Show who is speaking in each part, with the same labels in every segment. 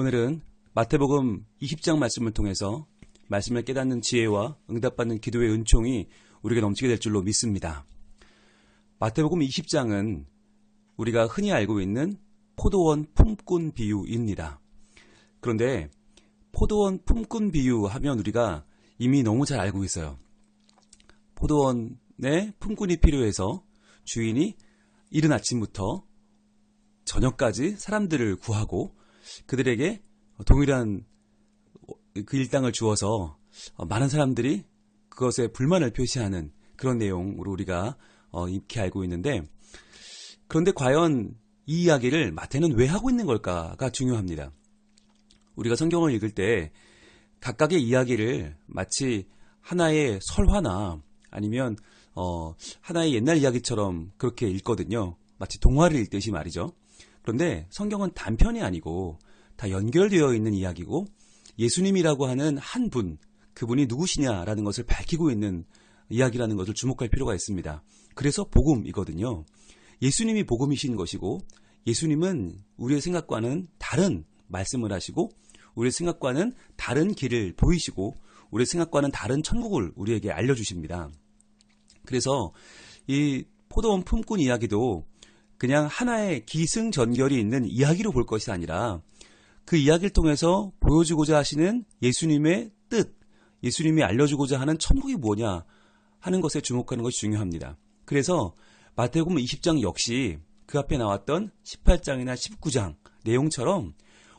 Speaker 1: 오늘은 마태복음 20장 말씀을 통해서 말씀을 깨닫는 지혜와 응답받는 기도의 은총이 우리에게 넘치게 될 줄로 믿습니다. 마태복음 20장은 우리가 흔히 알고 있는 포도원 품꾼 비유입니다. 그런데 포도원 품꾼 비유 하면 우리가 이미 너무 잘 알고 있어요. 포도원에 품꾼이 필요해서 주인이 이른 아침부터 저녁까지 사람들을 구하고 그들에게 동일한 그 일당을 주어서 많은 사람들이 그것에 불만을 표시하는 그런 내용으로 우리가 익히 알고 있는데, 그런데 과연 이 이야기를 마태는 왜 하고 있는 걸까가 중요합니다. 우리가 성경을 읽을 때 각각의 이야기를 마치 하나의 설화나 아니면 하나의 옛날 이야기처럼 그렇게 읽거든요. 마치 동화를 읽듯이 말이죠. 그런데 성경은 단편이 아니고 다 연결되어 있는 이야기고, 예수님이라고 하는 한 분, 그분이 누구시냐라는 것을 밝히고 있는 이야기라는 것을 주목할 필요가 있습니다. 그래서 복음이거든요. 예수님이 복음이신 것이고, 예수님은 우리의 생각과는 다른 말씀을 하시고, 우리의 생각과는 다른 길을 보이시고, 우리의 생각과는 다른 천국을 우리에게 알려주십니다. 그래서 이 포도원 품꾼 이야기도 그냥 하나의 기승전결이 있는 이야기로 볼 것이 아니라 그 이야기를 통해서 보여주고자 하시는 예수님의 뜻, 예수님이 알려주고자 하는 천국이 뭐냐 하는 것에 주목하는 것이 중요합니다. 그래서 마태복음 20장 역시 그 앞에 나왔던 18장이나 19장 내용처럼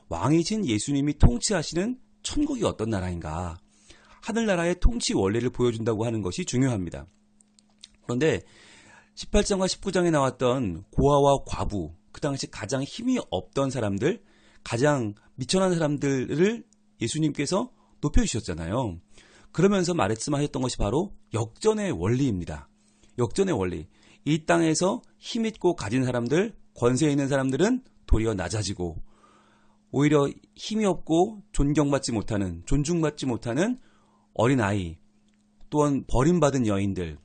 Speaker 1: 왕이신 예수님이 통치하시는 천국이 어떤 나라인가, 하늘나라의 통치 원리를 보여준다고 하는 것이 중요합니다. 그런데 18장과 19장에 나왔던 고아와 과부, 그 당시 가장 힘이 없던 사람들, 가장 미천한 사람들을 예수님께서 높여주셨잖아요. 그러면서 말씀하셨던 것이 바로 역전의 원리입니다. 역전의 원리. 이 땅에서 힘있고 가진 사람들, 권세 있는 사람들은 도리어 낮아지고, 오히려 힘이 없고 존경받지 못하는, 존중받지 못하는 어린아이, 또한 버림받은 여인들,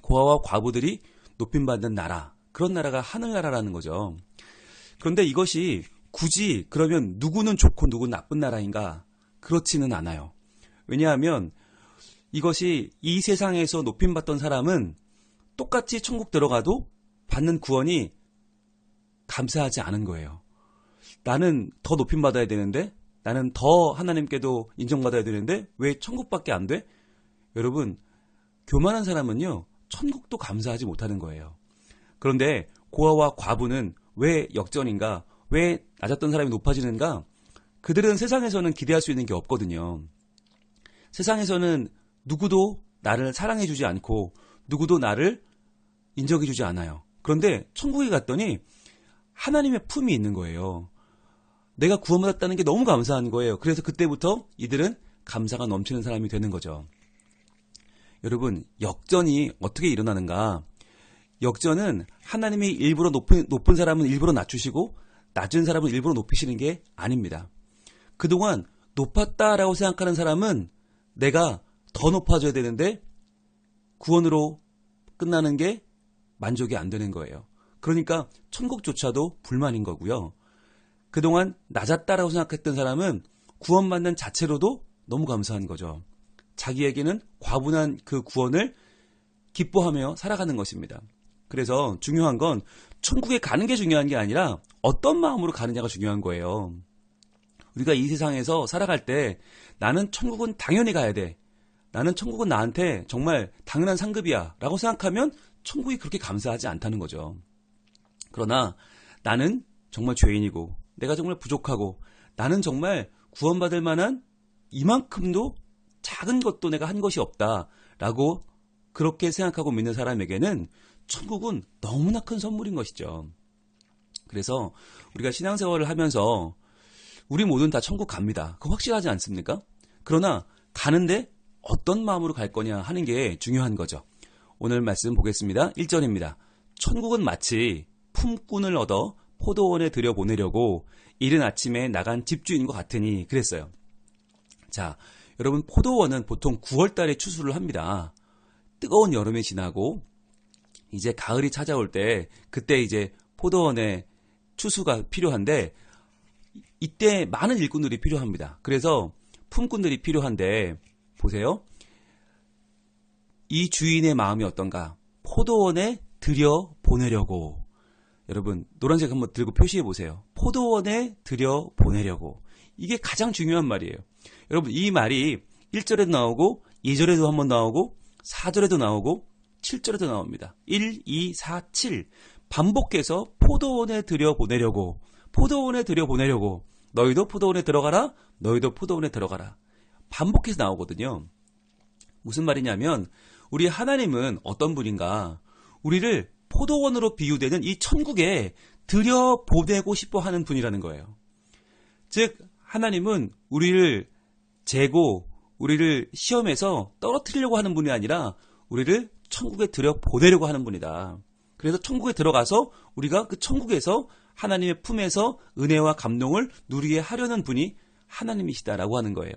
Speaker 1: 고아와 과부들이 높임받는 나라, 그런 나라가 하늘나라라는 거죠. 그런데 이것이 굳이 그러면 누구는 좋고 누구는 나쁜 나라인가? 그렇지는 않아요. 왜냐하면 이것이 이 세상에서 높임받던 사람은 똑같이 천국 들어가도 받는 구원이 감사하지 않은 거예요. 나는 더 높임받아야 되는데, 나는 더 하나님께도 인정받아야 되는데 왜 천국밖에 안 돼? 여러분, 교만한 사람은요, 천국도 감사하지 못하는 거예요. 그런데 고아와 과부는 왜 역전인가? 왜 낮았던 사람이 높아지는가? 그들은 세상에서는 기대할 수 있는 게 없거든요. 세상에서는 누구도 나를 사랑해주지 않고 누구도 나를 인정해주지 않아요. 그런데 천국에 갔더니 하나님의 품이 있는 거예요. 내가 구원받았다는 게 너무 감사한 거예요. 그래서 그때부터 이들은 감사가 넘치는 사람이 되는 거죠. 여러분, 역전이 어떻게 일어나는가? 역전은 하나님이 일부러 높은 사람은 일부러 낮추시고 낮은 사람은 일부러 높이시는 게 아닙니다. 그동안 높았다라고 생각하는 사람은 내가 더 높아져야 되는데 구원으로 끝나는 게 만족이 안 되는 거예요. 그러니까 천국조차도 불만인 거고요. 그동안 낮았다라고 생각했던 사람은 구원받는 자체로도 너무 감사한 거죠. 자기에게는 과분한 그 구원을 기뻐하며 살아가는 것입니다. 그래서 중요한 건 천국에 가는 게 중요한 게 아니라 어떤 마음으로 가느냐가 중요한 거예요. 우리가 이 세상에서 살아갈 때 나는 천국은 당연히 가야 돼, 나는 천국은 나한테 정말 당연한 상급이야 라고 생각하면 천국이 그렇게 감사하지 않다는 거죠. 그러나 나는 정말 죄인이고 내가 정말 부족하고 나는 정말 구원받을 만한 이만큼도 작은 것도 내가 한 것이 없다라고 그렇게 생각하고 믿는 사람에게는 천국은 너무나 큰 선물인 것이죠. 그래서 우리가 신앙생활을 하면서 우리 모두는 다 천국 갑니다. 그거 확실하지 않습니까? 그러나 가는데 어떤 마음으로 갈 거냐 하는 게 중요한 거죠. 오늘 말씀 보겠습니다. 1절입니다. 천국은 마치 품꾼을 얻어 포도원에 들여보내려고 이른 아침에 나간 집주인과 같으니 그랬어요. 자, 여러분, 포도원은 보통 9월 달에 추수를 합니다. 뜨거운 여름이 지나고 이제 가을이 찾아올 때 그때 이제 포도원에 추수가 필요한데 이때 많은 일꾼들이 필요합니다. 그래서 품꾼들이 필요한데 보세요. 이 주인의 마음이 어떤가? 포도원에 들여 보내려고. 여러분 노란색 한번 들고 표시해 보세요. 포도원에 들여 보내려고. 이게 가장 중요한 말이에요. 여러분 이 말이 1절에도 나오고 2절에도 한번 나오고 4절에도 나오고 7절에도 나옵니다. 1, 2, 4, 7 반복해서 포도원에 들여 보내려고, 포도원에 들여 보내려고, 너희도 포도원에 들어가라, 너희도 포도원에 들어가라. 반복해서 나오거든요. 무슨 말이냐면 우리 하나님은 어떤 분인가? 우리를 포도원으로 비유되는 이 천국에 들여 보내고 싶어 하는 분이라는 거예요. 즉 하나님은 우리를 재고 우리를 시험에서 떨어뜨리려고 하는 분이 아니라 우리를 천국에 들여 보내려고 하는 분이다. 그래서 천국에 들어가서 우리가 그 천국에서 하나님의 품에서 은혜와 감동을 누리게 하려는 분이 하나님이시다라고 하는 거예요.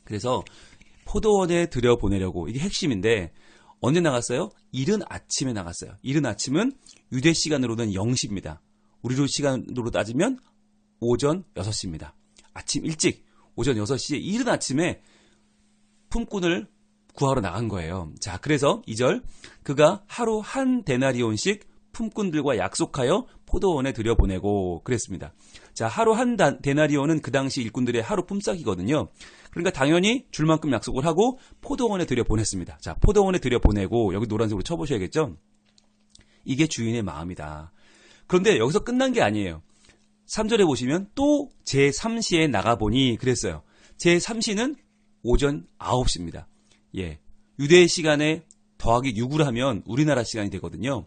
Speaker 1: 그래서 포도원에 들여 보내려고, 이게 핵심인데 언제 나갔어요? 이른 아침에 나갔어요. 이른 아침은 유대 시간으로는 0시입니다. 우리로 시간으로 따지면 오전 6시입니다. 아침 일찍 오전 6시에 이른 아침에 품꾼을 구하러 나간 거예요. 자, 그래서 2절 그가 하루 한 데나리온씩 품꾼들과 약속하여 포도원에 들여보내고 그랬습니다. 자, 하루 한 데나리온은 그 당시 일꾼들의 하루 품삯이거든요. 그러니까 당연히 줄 만큼 약속을 하고 포도원에 들여보냈습니다. 자, 포도원에 들여보내고 여기 노란색으로 쳐보셔야겠죠? 이게 주인의 마음이다. 그런데 여기서 끝난 게 아니에요. 3절에 보시면 또 제3시에 나가보니 그랬어요. 제3시는 오전 9시입니다. 예, 유대 시간에 더하기 6을 하면 우리나라 시간이 되거든요.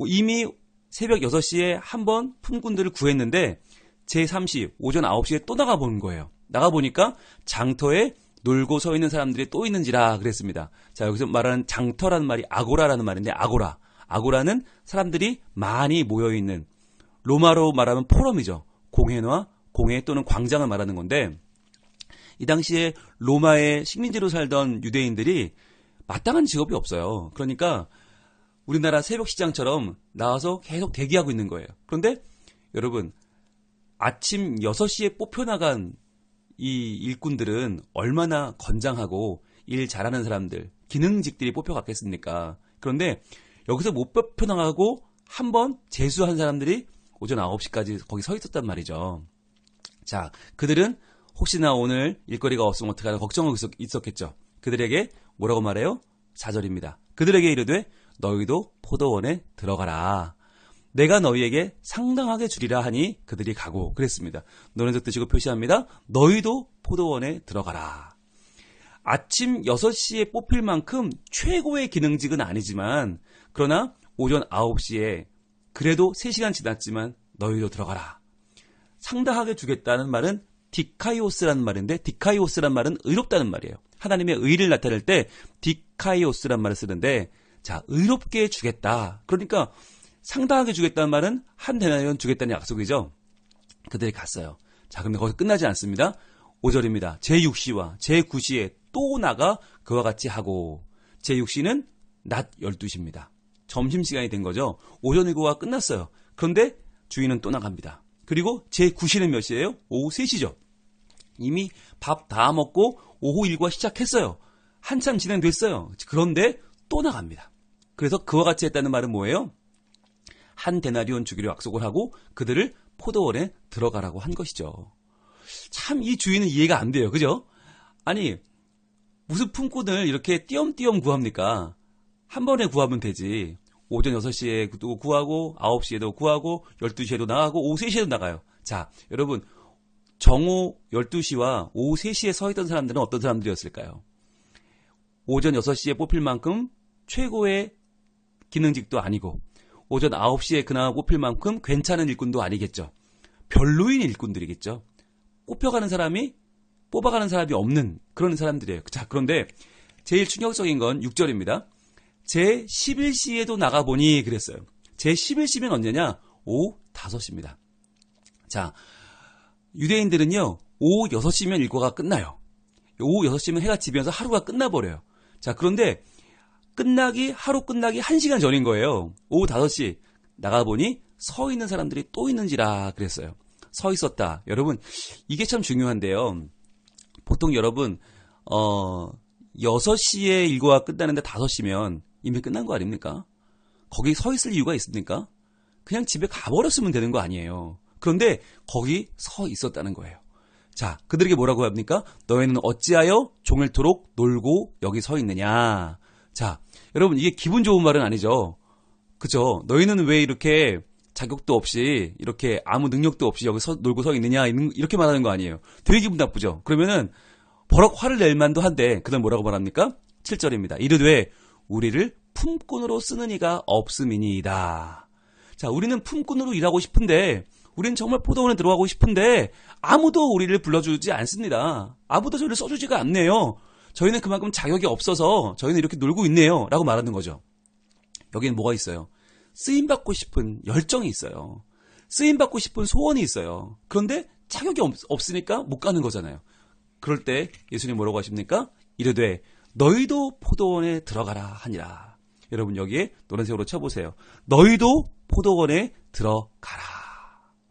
Speaker 1: 이미 새벽 6시에 한번 품꾼들을 구했는데 제3시 오전 9시에 또 나가보는 거예요. 나가보니까 장터에 놀고 서 있는 사람들이 또 있는지라 그랬습니다. 자, 여기서 말하는 장터라는 말이 아고라라는 말인데 아고라는 사람들이 많이 모여있는, 로마로 말하면 포럼이죠. 공회 또는 광장을 말하는 건데 이 당시에 로마의 식민지로 살던 유대인들이 마땅한 직업이 없어요. 그러니까 우리나라 새벽 시장처럼 나와서 계속 대기하고 있는 거예요. 그런데 여러분 아침 6시에 뽑혀나간 이 일꾼들은 얼마나 건장하고 일 잘하는 사람들, 기능직들이 뽑혀갔겠습니까? 그런데 여기서 못 뽑혀나가고 한번 재수한 사람들이 오전 9시까지 거기 서 있었단 말이죠. 자, 그들은 혹시나 오늘 일거리가 없으면 어떡하나 걱정하고 있었겠죠. 그들에게 뭐라고 말해요? 4절입니다. 그들에게 이르되 너희도 포도원에 들어가라. 내가 너희에게 상당하게 주리라 하니 그들이 가고 그랬습니다. 노란색 뜨시고 표시합니다. 너희도 포도원에 들어가라. 아침 6시에 뽑힐 만큼 최고의 기능직은 아니지만 그러나 오전 9시에 그래도 3시간 지났지만 너희도 들어가라. 상당하게 주겠다는 말은 디카이오스라는 말인데 디카이오스란 말은 의롭다는 말이에요. 하나님의 의를 나타낼 때 디카이오스란 말을 쓰는데 자, 의롭게 주겠다. 그러니까 상당하게 주겠다는 말은 한 데나리온 주겠다는 약속이죠. 그들이 갔어요. 자, 근데 거기서 끝나지 않습니다. 5절입니다. 제6시와 제9시에 또 나가 그와 같이 하고 제6시는 낮 12시입니다. 점심시간이 된 거죠. 오전 일과가 끝났어요. 그런데 주인은 또 나갑니다. 그리고 제9시는 몇 시예요? 오후 3시죠. 이미 밥 다 먹고 오후 일과 시작했어요. 한참 진행됐어요. 그런데 또 나갑니다. 그래서 그와 같이 했다는 말은 뭐예요? 한 데나리온 주기로 약속을 하고 그들을 포도원에 들어가라고 한 것이죠. 참 이 주인은 이해가 안 돼요. 그죠? 아니 무슨 품꾼을 이렇게 띄엄띄엄 구합니까? 한 번에 구하면 되지. 오전 6시에도 구하고 9시에도 구하고 12시에도 나가고 오후 3시에도 나가요. 자, 여러분 정오 12시와 오후 3시에 서 있던 사람들은 어떤 사람들이었을까요? 오전 6시에 뽑힐 만큼 최고의 기능직도 아니고 오전 9시에 그나마 뽑힐 만큼 괜찮은 일꾼도 아니겠죠. 별로인 일꾼들이겠죠. 뽑혀가는 사람이 뽑아가는 사람이 없는 그런 사람들이에요. 자, 그런데 제일 충격적인 건 6절입니다. 제11시에도 나가보니 그랬어요. 제11시면 언제냐? 오후 5시입니다. 자, 유대인들은요. 오후 6시면 일과가 끝나요. 오후 6시면 해가 지면서 하루가 끝나버려요. 자, 그런데 하루 끝나기 1시간 전인 거예요. 오후 5시 나가보니 서 있는 사람들이 또 있는지라 그랬어요. 서 있었다. 여러분, 이게 참 중요한데요. 보통 여러분, 6시에 일과가 끝나는데 5시면 이미 끝난 거 아닙니까? 거기 서 있을 이유가 있습니까? 그냥 집에 가버렸으면 되는 거 아니에요. 그런데 거기 서 있었다는 거예요. 자, 그들에게 뭐라고 합니까? 너희는 어찌하여 종일토록 놀고 여기 서 있느냐. 자, 여러분, 이게 기분 좋은 말은 아니죠. 그죠? 너희는 왜 이렇게 자격도 없이, 이렇게 아무 능력도 없이 여기 놀고 서 있느냐, 이렇게 말하는 거 아니에요. 되게 기분 나쁘죠? 그러면은 버럭 화를 낼 만도 한데, 그다음 뭐라고 말합니까? 7절입니다. 이르되 우리를 품꾼으로 쓰는 이가 없음이니이다. 자, 우리는 품꾼으로 일하고 싶은데, 우리는 정말 포도원에 들어가고 싶은데 아무도 우리를 불러주지 않습니다. 아무도 저희를 써주지가 않네요. 저희는 그만큼 자격이 없어서 저희는 이렇게 놀고 있네요. 라고 말하는 거죠. 여기는 뭐가 있어요? 쓰임받고 싶은 열정이 있어요. 쓰임받고 싶은 소원이 있어요. 그런데 자격이 없으니까 못 가는 거잖아요. 그럴 때 예수님 뭐라고 하십니까? 이르되 너희도 포도원에 들어가라 하니라. 여러분 여기에 노란색으로 쳐보세요. 너희도 포도원에 들어가라.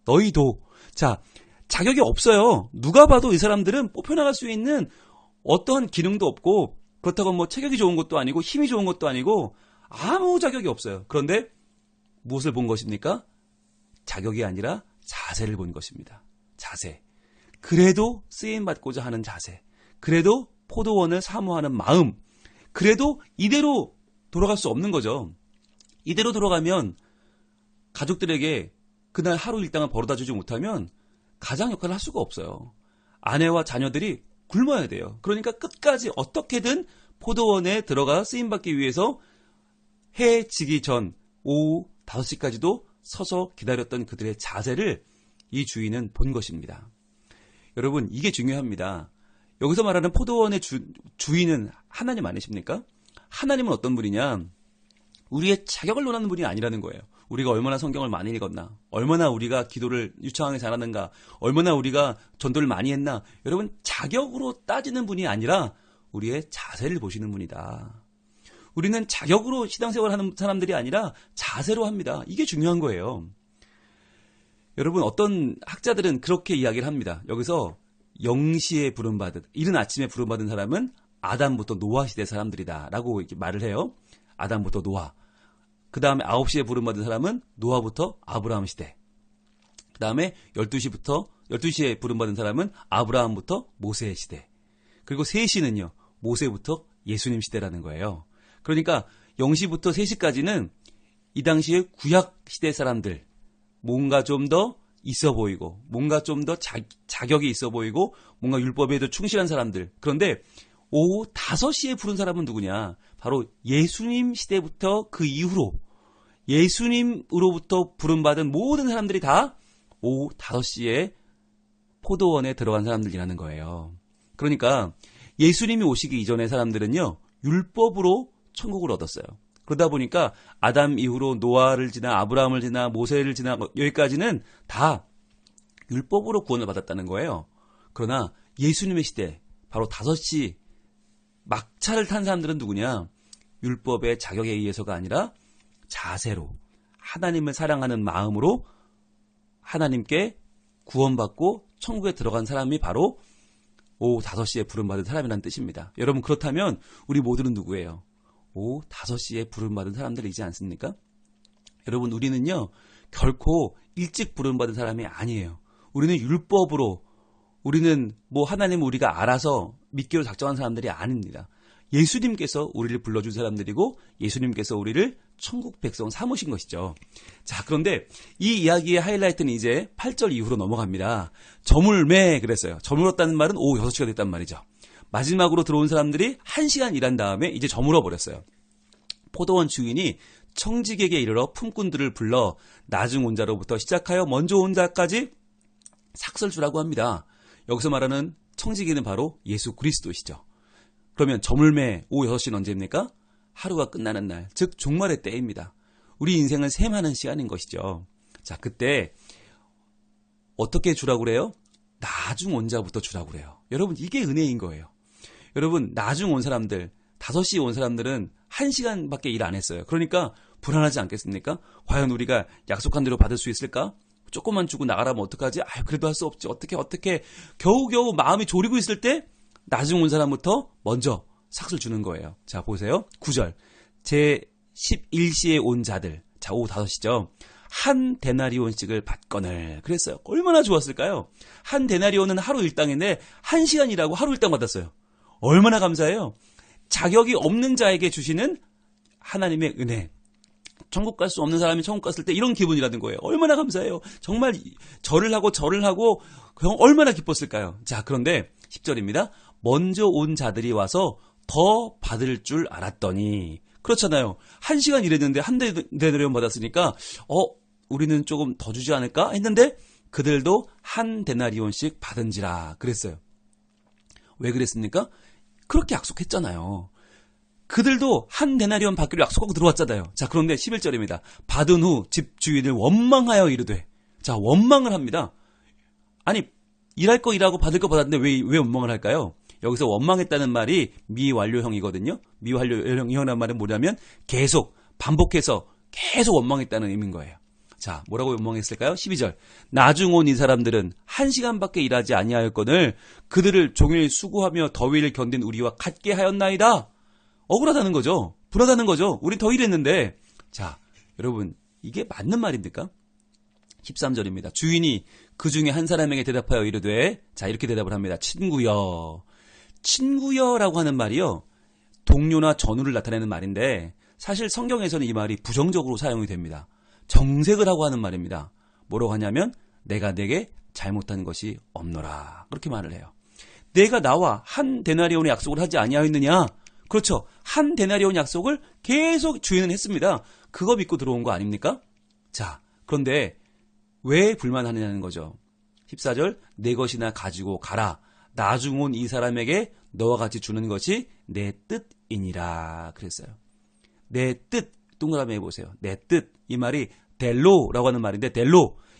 Speaker 1: 너희도. 자, 자격이 없어요. 누가 봐도 이 사람들은 뽑혀나갈 수 있는 어떠한 기능도 없고 그렇다고 뭐 체격이 좋은 것도 아니고 힘이 좋은 것도 아니고 아무 자격이 없어요. 그런데 무엇을 본 것입니까? 자격이 아니라 자세를 본 것입니다. 자세. 그래도 쓰임받고자 하는 자세. 그래도 포도원을 사모하는 마음. 그래도 이대로 돌아갈 수 없는 거죠. 이대로 돌아가면 가족들에게 그날 하루 일당을 벌어다 주지 못하면 가장 역할을 할 수가 없어요. 아내와 자녀들이 굶어야 돼요. 그러니까 끝까지 어떻게든 포도원에 들어가 쓰임받기 위해서 해 지기 전 오후 5시까지도 서서 기다렸던 그들의 자세를 이 주인은 본 것입니다. 여러분, 이게 중요합니다. 여기서 말하는 포도원의 주인은 하나님 아니십니까? 하나님은 어떤 분이냐? 우리의 자격을 논하는 분이 아니라는 거예요. 우리가 얼마나 성경을 많이 읽었나, 얼마나 우리가 기도를 유창하게 잘하는가, 얼마나 우리가 전도를 많이 했나. 여러분, 자격으로 따지는 분이 아니라 우리의 자세를 보시는 분이다. 우리는 자격으로 신앙생활을 하는 사람들이 아니라 자세로 합니다. 이게 중요한 거예요. 여러분, 어떤 학자들은 그렇게 이야기를 합니다. 여기서 영시에 부름받은, 이른 아침에 부름받은 사람은 아담부터 노아 시대 사람들이다 라고 이렇게 말을 해요. 아담부터 노아. 그 다음에 9시에 부름받은 사람은 노아부터 아브라함 시대. 그 다음에 12시에 부름받은 사람은 아브라함부터 모세 시대. 그리고 3시는요, 모세부터 예수님 시대라는 거예요. 그러니까 0시부터 3시까지는 이 당시에 구약 시대 사람들, 뭔가 좀 더 있어 보이고, 뭔가 좀 더 자격이 있어 보이고, 뭔가 율법에도 충실한 사람들. 그런데 오후 5시에 부른 사람은 누구냐? 바로 예수님 시대부터 그 이후로 예수님으로부터 부름받은 모든 사람들이 다 오후 5시에 포도원에 들어간 사람들이라는 거예요. 그러니까 예수님이 오시기 이전의 사람들은요, 율법으로 천국을 얻었어요. 그러다 보니까 아담 이후로 노아를 지나 아브라함을 지나 모세를 지나 여기까지는 다 율법으로 구원을 받았다는 거예요. 그러나 예수님의 시대, 바로 5시 막차를 탄 사람들은 누구냐? 율법의 자격에 의해서가 아니라 자세로, 하나님을 사랑하는 마음으로 하나님께 구원받고 천국에 들어간 사람이 바로 오후 5시에 부름받은 사람이라는 뜻입니다. 여러분, 그렇다면 우리 모두는 누구예요? 오후 5시에 부름받은 사람들이지 않습니까? 여러분, 우리는요, 결코 일찍 부름받은 사람이 아니에요. 우리는 율법으로, 우리는 뭐 하나님을 우리가 알아서 믿기로 작정한 사람들이 아닙니다. 예수님께서 우리를 불러준 사람들이고 예수님께서 우리를 천국 백성 삼으신 것이죠. 자, 그런데 이 이야기의 하이라이트는 이제 8절 이후로 넘어갑니다. 저물매 그랬어요. 저물었다는 말은 오후 6시가 됐단 말이죠. 마지막으로 들어온 사람들이 1시간 일한 다음에 이제 저물어 버렸어요. 포도원 주인이 청지기에게 이르러 품꾼들을 불러 나중 온 자로부터 시작하여 먼저 온 자까지 삭설 주라고 합니다. 여기서 말하는 청지기는 바로 예수 그리스도시죠. 그러면 저물매 오후 6시는 언제입니까? 하루가 끝나는 날, 즉 종말의 때입니다. 우리 인생은 셈하는 시간인 것이죠. 자, 그때 어떻게 주라고 그래요? 나중 온 자부터 주라고 그래요. 여러분, 이게 은혜인 거예요. 여러분, 나중 온 사람들, 5시에 온 사람들은 1시간밖에 일 안 했어요. 그러니까 불안하지 않겠습니까? 과연 우리가 약속한 대로 받을 수 있을까? 조금만 주고 나가라면 어떡하지? 그래도 할 수 없지. 어떻게 겨우겨우 마음이 졸이고 있을 때 나중 온 사람부터 먼저 삭슬 주는 거예요. 자, 보세요. 9절. 제 11시에 온 자들. 자, 오후 5시죠. 한 데나리온씩을 받거늘. 그랬어요. 얼마나 좋았을까요? 한 데나리온은 하루 일당인데 1시간 일하고 하루 일당 받았어요. 얼마나 감사해요. 자격이 없는 자에게 주시는 하나님의 은혜. 천국 갈 수 없는 사람이 천국 갔을 때 이런 기분이라는 거예요. 얼마나 감사해요. 정말 절을 하고 얼마나 기뻤을까요? 자, 그런데 10절입니다. 먼저 온 자들이 와서 더 받을 줄 알았더니, 그렇잖아요. 1시간 일했는데 한 데나리온 받았으니까 우리는 조금 더 주지 않을까 했는데 그들도 한 데나리온씩 받은지라 그랬어요. 왜 그랬습니까? 그렇게 약속했잖아요. 그들도 한 데나리온 받기로 약속하고 들어왔잖아요. 자, 그런데 11절입니다. 받은 후 집 주인을 원망하여 이르되. 자, 원망을 합니다. 아니, 일할 거 일하고 받을 거 받았는데 왜 원망을 할까요? 여기서 원망했다는 말이 미완료형이거든요. 미완료형이라는 말은 뭐냐면 계속 반복해서 계속 원망했다는 의미인 거예요. 자, 뭐라고 원망했을까요? 12절. 나중 온 이 사람들은 1시간밖에 일하지 아니하였거늘 그들을 종일 수고하며 더위를 견딘 우리와 같게 하였나이다. 억울하다는 거죠. 불하다는 거죠. 우린 더 일했는데. 자, 여러분, 이게 맞는 말입니까? 13절입니다. 주인이 그 중에 한 사람에게 대답하여 이르되, 자, 이렇게 대답을 합니다. 친구여. 친구여라고 하는 말이요, 동료나 전우를 나타내는 말인데 사실 성경에서는 이 말이 부정적으로 사용이 됩니다. 정색을 하고 하는 말입니다. 뭐라고 하냐면 내가 내게 잘못한 것이 없노라. 그렇게 말을 해요. 내가 나와 한 데나리온의 약속을 하지 아니하였느냐? 그렇죠. 한 데나리온 약속을 계속 주인은 했습니다. 그거 믿고 들어온 거 아닙니까? 자, 그런데 왜 불만하느냐는 거죠. 14절. 내 것이나 가지고 가라. 나중 온 이 사람에게 너와 같이 주는 것이 내 뜻이니라. 그랬어요. 내 뜻. 동그라미 해보세요. 내 뜻. 이 말이 델로라고 하는 말인데,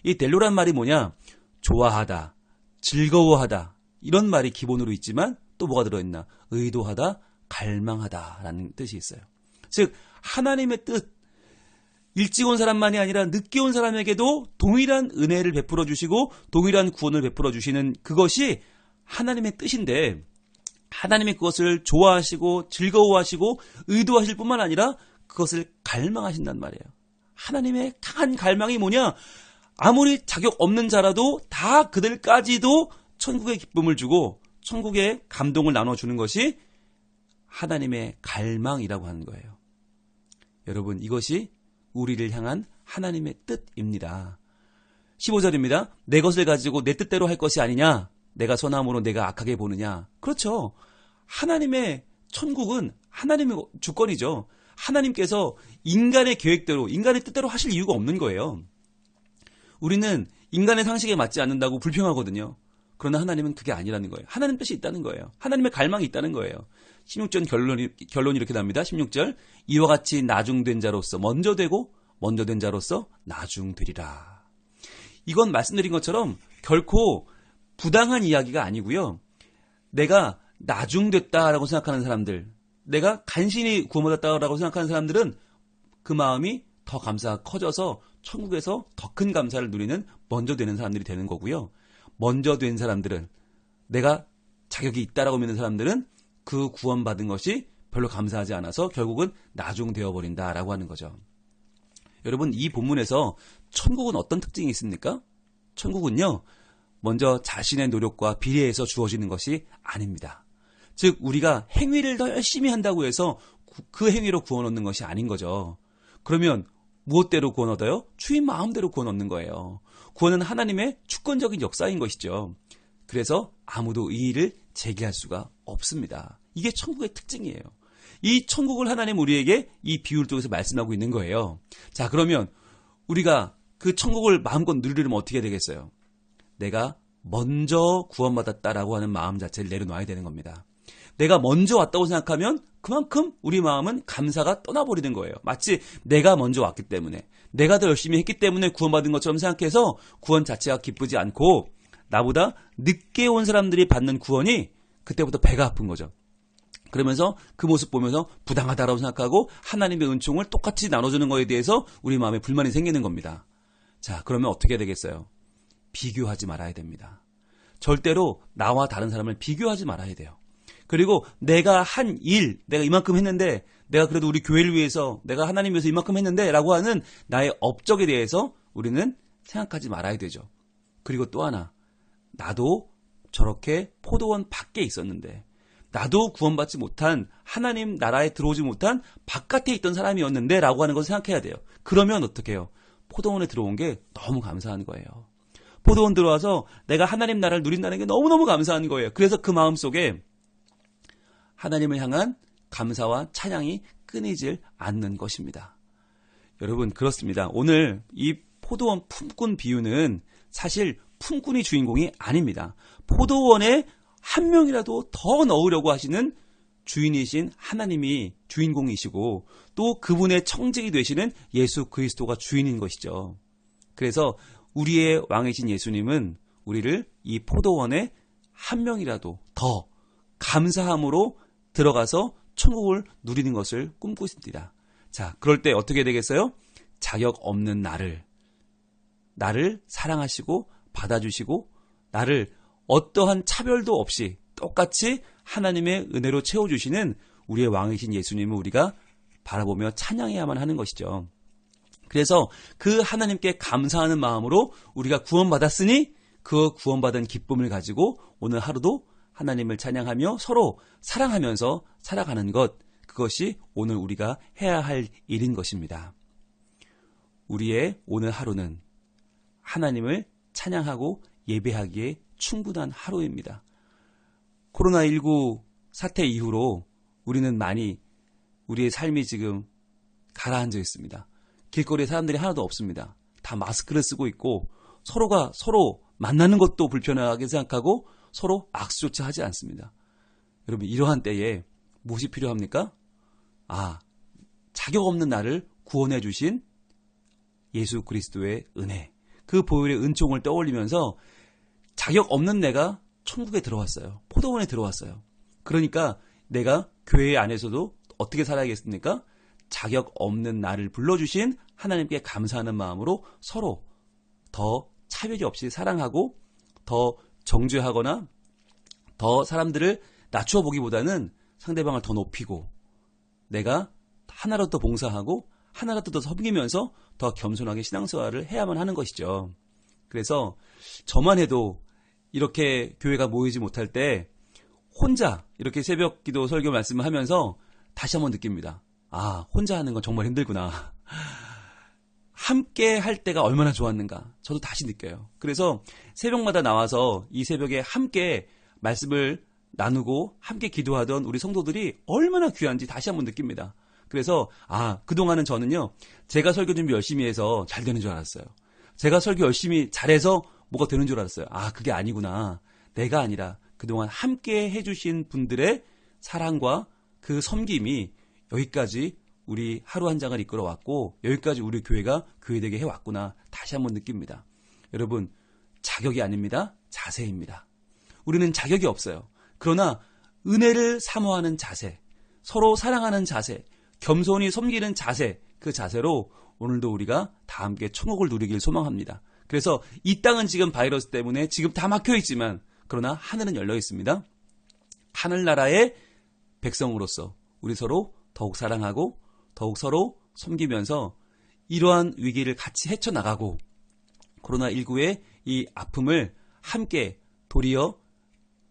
Speaker 1: 이 델로란 말이 뭐냐? 좋아하다, 즐거워하다, 이런 말이 기본으로 있지만 또 뭐가 들어있나? 의도하다, 갈망하다라는 뜻이 있어요. 즉 하나님의 뜻, 일찍 온 사람만이 아니라 늦게 온 사람에게도 동일한 은혜를 베풀어 주시고 동일한 구원을 베풀어 주시는 그것이 하나님의 뜻인데, 하나님이 그것을 좋아하시고 즐거워하시고 의도하실 뿐만 아니라 그것을 갈망하신단 말이에요. 하나님의 강한 갈망이 뭐냐? 아무리 자격 없는 자라도 다 그들까지도 천국의 기쁨을 주고 천국의 감동을 나눠주는 것이 하나님의 갈망이라고 하는 거예요. 여러분, 이것이 우리를 향한 하나님의 뜻입니다. 15절입니다. 내 것을 가지고 내 뜻대로 할 것이 아니냐? 내가 선함으로 내가 악하게 보느냐? 그렇죠. 하나님의 천국은 하나님의 주권이죠. 하나님께서 인간의 계획대로, 인간의 뜻대로 하실 이유가 없는 거예요. 우리는 인간의 상식에 맞지 않는다고 불평하거든요. 그러나 하나님은 그게 아니라는 거예요. 하나님 뜻이 있다는 거예요. 하나님의 갈망이 있다는 거예요. 16절 결론이 이렇게 납니다. 16절. 이와 같이 나중된 자로서 먼저 되고 먼저 된 자로서 나중되리라. 이건 말씀드린 것처럼 결코 부당한 이야기가 아니고요. 내가 나중됐다라고 생각하는 사람들, 내가 간신히 구원받았다라고 생각하는 사람들은 그 마음이 더 감사가 커져서 천국에서 더 큰 감사를 누리는 먼저 되는 사람들이 되는 거고요. 먼저 된 사람들은, 내가 자격이 있다라고 믿는 사람들은 그 구원받은 것이 별로 감사하지 않아서 결국은 나중되어 버린다라고 하는 거죠. 여러분, 이 본문에서 천국은 어떤 특징이 있습니까? 천국은요, 먼저 자신의 노력과 비례해서 주어지는 것이 아닙니다. 즉 우리가 행위를 더 열심히 한다고 해서 그 행위로 구원 얻는 것이 아닌 거죠. 그러면 무엇대로 구원 얻어요? 주인 마음대로 구원 얻는 거예요. 구원은 하나님의 주권적인 역사인 것이죠. 그래서 아무도 이의를 제기할 수가 없습니다. 이게 천국의 특징이에요. 이 천국을 하나님 우리에게 이 비유를 통해서 말씀하고 있는 거예요. 자, 그러면 우리가 그 천국을 마음껏 누리려면 어떻게 되겠어요? 내가 먼저 구원받았다라고 하는 마음 자체를 내려놔야 되는 겁니다. 내가 먼저 왔다고 생각하면 그만큼 우리 마음은 감사가 떠나버리는 거예요. 마치 내가 먼저 왔기 때문에, 내가 더 열심히 했기 때문에 구원받은 것처럼 생각해서 구원 자체가 기쁘지 않고, 나보다 늦게 온 사람들이 받는 구원이 그때부터 배가 아픈 거죠. 그러면서 그 모습 보면서 부당하다라고 생각하고 하나님의 은총을 똑같이 나눠주는 것에 대해서 우리 마음에 불만이 생기는 겁니다. 자, 그러면 어떻게 되겠어요? 비교하지 말아야 됩니다. 절대로 나와 다른 사람을 비교하지 말아야 돼요. 그리고 내가 한 일, 내가 이만큼 했는데, 내가 그래도 우리 교회를 위해서, 내가 하나님 위해서 이만큼 했는데 라고 하는 나의 업적에 대해서 우리는 생각하지 말아야 되죠. 그리고 또 하나, 나도 저렇게 포도원 밖에 있었는데, 나도 구원받지 못한, 하나님 나라에 들어오지 못한 바깥에 있던 사람이었는데 라고 하는 것을 생각해야 돼요. 그러면 어떻게 해요? 포도원에 들어온 게 너무 감사한 거예요. 포도원 들어와서 내가 하나님 나라를 누린다는 게 너무너무 감사한 거예요. 그래서 그 마음속에 하나님을 향한 감사와 찬양이 끊이질 않는 것입니다. 여러분, 그렇습니다. 오늘 이 포도원 품꾼 비유는 사실 품꾼이 주인공이 아닙니다. 포도원에 한 명이라도 더 넣으려고 하시는 주인이신 하나님이 주인공이시고 또 그분의 청직이 되시는 예수 그리스도가 주인인 것이죠. 그래서 우리의 왕이신 예수님은 우리를 이 포도원에 한 명이라도 더 감사함으로 들어가서 천국을 누리는 것을 꿈꾸십니다. 자, 그럴 때 어떻게 되겠어요? 자격 없는 나를 사랑하시고 받아주시고 나를 어떠한 차별도 없이 똑같이 하나님의 은혜로 채워주시는 우리의 왕이신 예수님을 우리가 바라보며 찬양해야만 하는 것이죠. 그래서 그 하나님께 감사하는 마음으로 우리가 구원받았으니 그 구원받은 기쁨을 가지고 오늘 하루도 하나님을 찬양하며 서로 사랑하면서 살아가는 것, 그것이 오늘 우리가 해야 할 일인 것입니다. 우리의 오늘 하루는 하나님을 찬양하고 예배하기에 충분한 하루입니다. 코로나19 사태 이후로 우리는 많이 우리의 삶이 지금 가라앉아 있습니다. 길거리에 사람들이 하나도 없습니다. 다 마스크를 쓰고 있고 서로가 서로 만나는 것도 불편하게 생각하고 서로 악수조차 하지 않습니다. 여러분, 이러한 때에 무엇이 필요합니까? 자격 없는 나를 구원해 주신 예수 그리스도의 은혜, 그 보혈의 은총을 떠올리면서 자격 없는 내가 천국에 들어왔어요. 포도원에 들어왔어요. 그러니까 내가 교회 안에서도 어떻게 살아야겠습니까? 자격 없는 나를 불러주신 하나님께 감사하는 마음으로 서로 더 차별이 없이 사랑하고 더 정죄하거나 더 사람들을 낮춰 보기보다는 상대방을 더 높이고 내가 하나라도 더 봉사하고 하나라도 더 섬기면서 더 겸손하게 신앙생활을 해야만 하는 것이죠. 그래서 저만 해도 이렇게 교회가 모이지 못할 때 혼자 이렇게 새벽 기도 설교 말씀을 하면서 다시 한번 느낍니다. 혼자 하는 건 정말 힘들구나. 함께 할 때가 얼마나 좋았는가. 저도 다시 느껴요. 그래서 새벽마다 나와서 이 새벽에 함께 말씀을 나누고 함께 기도하던 우리 성도들이 얼마나 귀한지 다시 한번 느낍니다. 그래서 그동안은 저는요, 제가 설교 준비 열심히 해서 잘 되는 줄 알았어요. 제가 설교 열심히 잘해서 뭐가 되는 줄 알았어요. 그게 아니구나. 내가 아니라 그동안 함께 해주신 분들의 사랑과 그 섬김이 여기까지 우리 하루 한 장을 이끌어왔고 여기까지 우리 교회가 교회되게 해왔구나. 다시 한번 느낍니다. 여러분, 자격이 아닙니다. 자세입니다. 우리는 자격이 없어요. 그러나 은혜를 사모하는 자세, 서로 사랑하는 자세, 겸손히 섬기는 자세, 그 자세로 오늘도 우리가 다 함께 천국을 누리길 소망합니다. 그래서 이 땅은 지금 바이러스 때문에 지금 다 막혀 있지만 그러나 하늘은 열려 있습니다. 하늘나라의 백성으로서 우리 서로 더욱 사랑하고 더욱 서로 섬기면서 이러한 위기를 같이 헤쳐나가고 코로나19의 이 아픔을 함께 도리어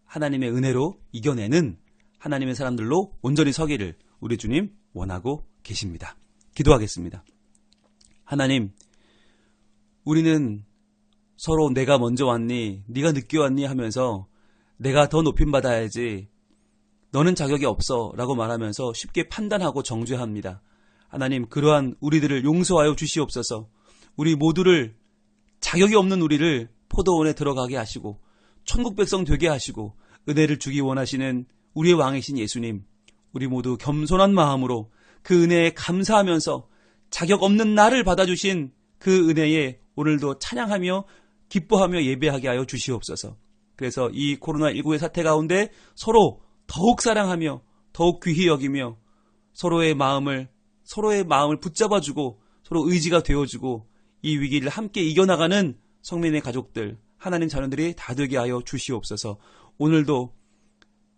Speaker 1: 하나님의 은혜로 이겨내는 하나님의 사람들로 온전히 서기를 우리 주님 원하고 계십니다. 기도하겠습니다. 하나님, 우리는 서로 내가 먼저 왔니, 네가 늦게 왔니 하면서 내가 더 높임받아야지, 너는 자격이 없어 라고 말하면서 쉽게 판단하고 정죄합니다. 하나님, 그러한 우리들을 용서하여 주시옵소서. 우리 모두를, 자격이 없는 우리를 포도원에 들어가게 하시고 천국 백성 되게 하시고 은혜를 주기 원하시는 우리의 왕이신 예수님, 우리 모두 겸손한 마음으로 그 은혜에 감사하면서 자격 없는 나를 받아주신 그 은혜에 오늘도 찬양하며 기뻐하며 예배하게 하여 주시옵소서. 그래서 이 코로나19의 사태 가운데 서로 더욱 사랑하며 더욱 귀히 여기며 서로의 마음을 붙잡아주고 서로 의지가 되어주고 이 위기를 함께 이겨나가는 성민의 가족들, 하나님 자녀들이 다 되게 하여 주시옵소서. 오늘도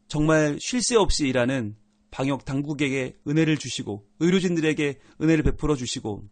Speaker 1: 정말 쉴 새 없이 일하는 방역 당국에게 은혜를 주시고 의료진들에게 은혜를 베풀어 주시고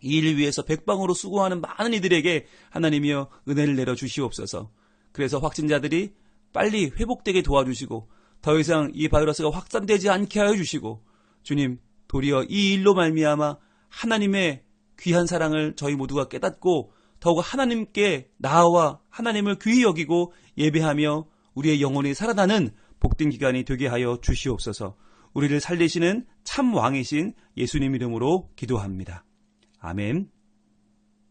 Speaker 1: 이 일을 위해서 백방으로 수고하는 많은 이들에게 하나님이여 은혜를 내려 주시옵소서. 그래서 확진자들이 빨리 회복되게 도와주시고 더 이상 이 바이러스가 확산되지 않게 하여 주시고 주님, 도리어 이 일로 말미암아 하나님의 귀한 사랑을 저희 모두가 깨닫고 더욱 하나님께 나아와 하나님을 귀히 여기고 예배하며 우리의 영혼이 살아나는 복된 기간이 되게 하여 주시옵소서. 우리를 살리시는 참 왕이신 예수님 이름으로 기도합니다. 아멘.